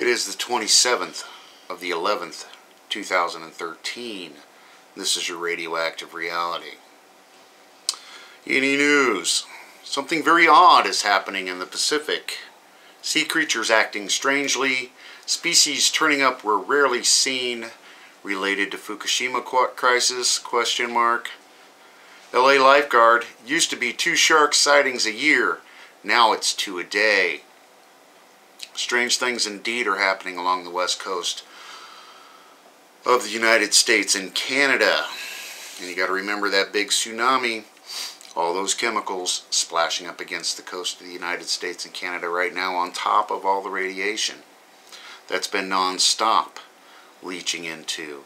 It is the 27th of the 11th, 2013. This is your radioactive reality. Any news? Something very odd is happening in the Pacific. Sea creatures acting strangely, species turning up were rarely seen, related to Fukushima crisis, question mark. LA Lifeguard, used to be 2 shark sightings a year, now it's 2 a day. Strange things indeed are happening along the west coast of the United States and Canada. And you got to remember that big tsunami, all those chemicals splashing up against the coast of the United States and Canada right now on top of all the radiation that's been non-stop leaching into.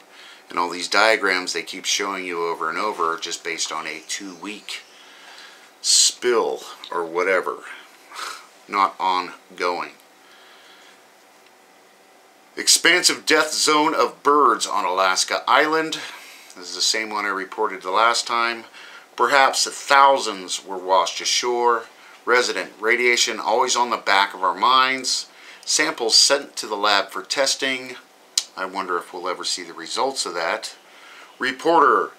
And all these diagrams they keep showing you over and over are just based on a 2-week spill or whatever, not ongoing. Expansive death zone of birds on Alaska Island. This is the same one I reported the last time. Perhaps thousands were washed ashore. Resident radiation always on the back of our minds. Samples sent to the lab for testing. I wonder if we'll ever see the results of that. Reporter,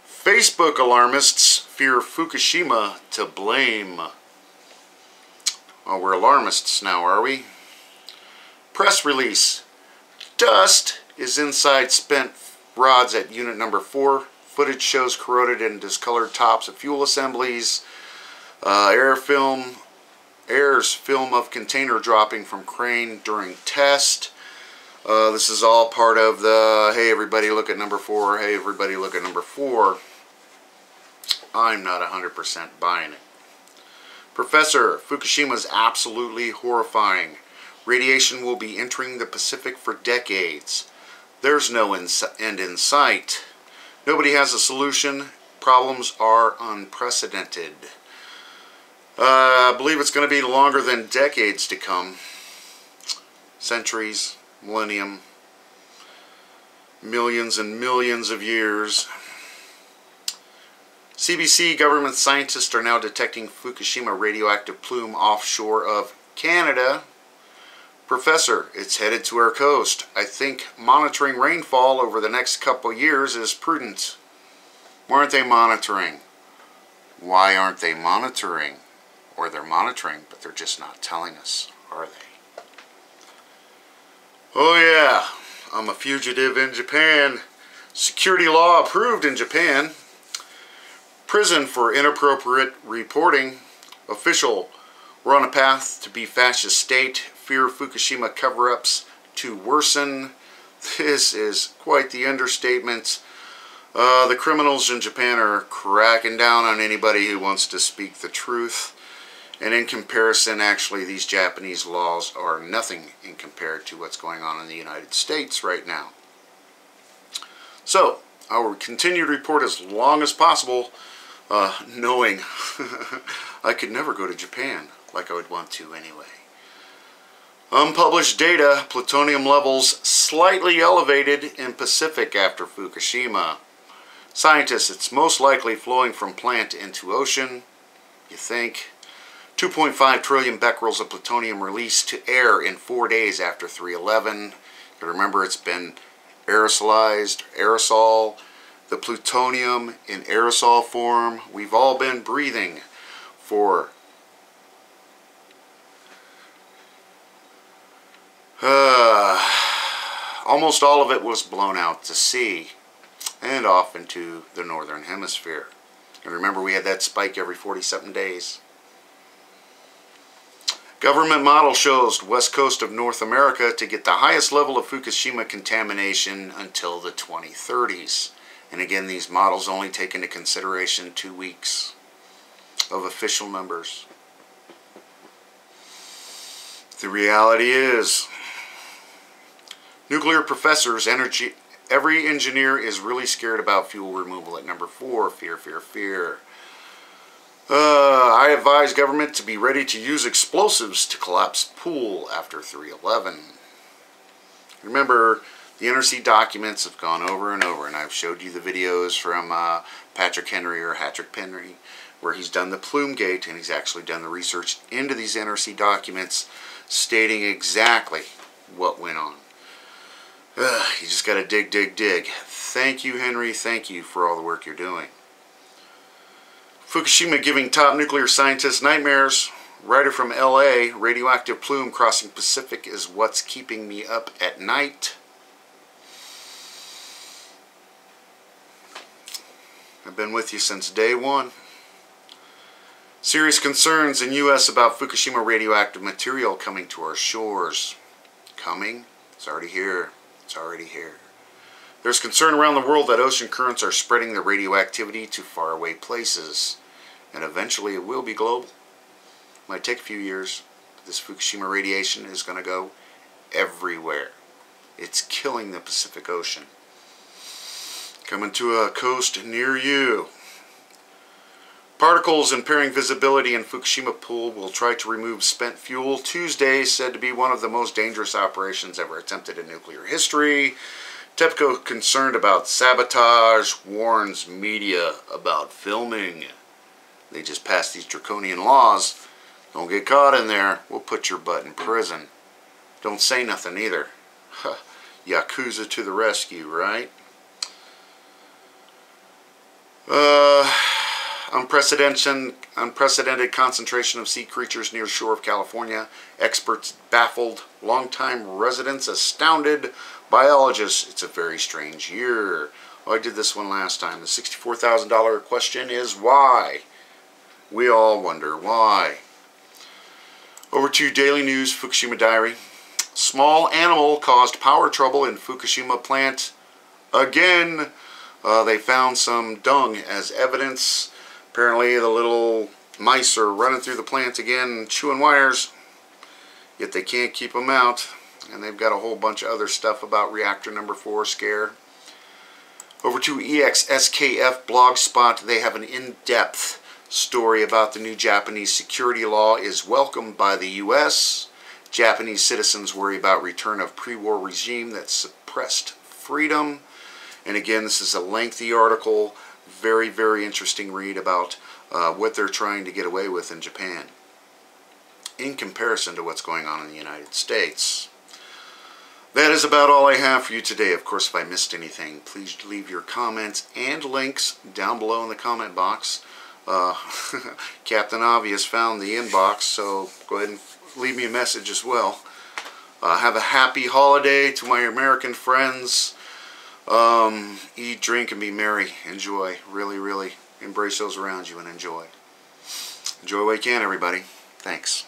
Facebook alarmists fear Fukushima to blame. Oh, we're alarmists now, are we? Press release. Dust is inside spent rods at unit number 4. Footage shows corroded and discolored tops of fuel assemblies. Air's film of container dropping from crane during test. This is all part of the, hey everybody look at number 4, hey everybody look at number 4. I'm not 100% buying it. Professor, Fukushima is absolutely horrifying. Radiation will be entering the Pacific for decades. There's no end in sight. Nobody has a solution. Problems are unprecedented. I believe it's going to be longer than decades to come. Centuries, millennium, millions and millions of years. CBC government scientists are now detecting Fukushima radioactive plume offshore of Canada. Professor, it's headed to our coast. I think monitoring rainfall over the next couple years is prudent. Why aren't they monitoring? Why aren't they monitoring? Or they're monitoring, but they're just not telling us, are they? Oh yeah, I'm a fugitive in Japan. Security law approved in Japan. Prison for inappropriate reporting. Official, we're on a path to be fascist state. Fear Fukushima cover-ups to worsen. This is quite the understatement. The criminals in Japan are cracking down on anybody who wants to speak the truth. And in comparison, actually, these Japanese laws are nothing in compared to what's going on in the United States right now. So, I will continue to report as long as possible, knowing I could never go to Japan like I would want to anyway. Unpublished data, plutonium levels slightly elevated in Pacific after Fukushima. Scientists, it's most likely flowing from plant into ocean. You think? 2.5 trillion becquerels of plutonium released to air in 4 days after 3/11. You remember it's been aerosolized, aerosol, the plutonium in aerosol form. We've all been breathing for almost all of it was blown out to sea and off into the northern hemisphere. And remember, we had that spike every 40-something days. Government model shows west coast of North America to get the highest level of Fukushima contamination until the 2030s. And again, these models only take into consideration 2 weeks of official numbers. The reality is, nuclear professors, every engineer is really scared about fuel removal at number 4. Fear, fear, fear. I advise government to be ready to use explosives to collapse pool after 3/11. Remember, the NRC documents have gone over and over, and I've showed you the videos from Patrick Henry or Hattrick Henry, where he's done the plume gate, and he's actually done the research into these NRC documents, stating exactly what went on. You just gotta dig, dig, dig. Thank you, Henry. Thank you for all the work you're doing. Fukushima giving top nuclear scientists nightmares. Writer from LA, radioactive plume crossing Pacific is what's keeping me up at night. I've been with you since day one. Serious concerns in U.S. about Fukushima radioactive material coming to our shores. Coming? It's already here. It's already here. There's concern around the world that ocean currents are spreading the radioactivity to faraway places. And eventually it will be global. Might take a few years. This Fukushima radiation is going to go everywhere. It's killing the Pacific Ocean. Coming to a coast near you. Particles impairing visibility in Fukushima pool will try to remove spent fuel. Tuesday said to be one of the most dangerous operations ever attempted in nuclear history. TEPCO concerned about sabotage, warns media about filming. They just passed these draconian laws. Don't get caught in there. We'll put your butt in prison. Don't say nothing either. Yakuza to the rescue, right? Unprecedented concentration of sea creatures near shore of California. Experts baffled. Longtime residents astounded. Biologists, it's a very strange year. Oh, I did this one last time. The $64,000 question is why? We all wonder why. Over to Daily News, Fukushima Diary. Small animal caused power trouble in Fukushima plant again. They found some dung as evidence. Apparently the little mice are running through the plant again, chewing wires. Yet they can't keep them out. And they've got a whole bunch of other stuff about reactor number 4 scare. Over to EXSKF Blogspot. They have an in-depth story about the new Japanese security law is welcomed by the U.S. Japanese citizens worry about return of pre-war regime that suppressed freedom. And again, this is a lengthy article. Very, very interesting read about what they're trying to get away with in Japan in comparison to what's going on in the United States. That is about all I have for you today. Of course, if I missed anything, please leave your comments and links down below in the comment box. Captain Obvious found the inbox, so go ahead and leave me a message as well. Have a happy holiday to my American friends. Eat, drink, and be merry. Enjoy. Really, really embrace those around you and enjoy. Enjoy what you can, everybody. Thanks.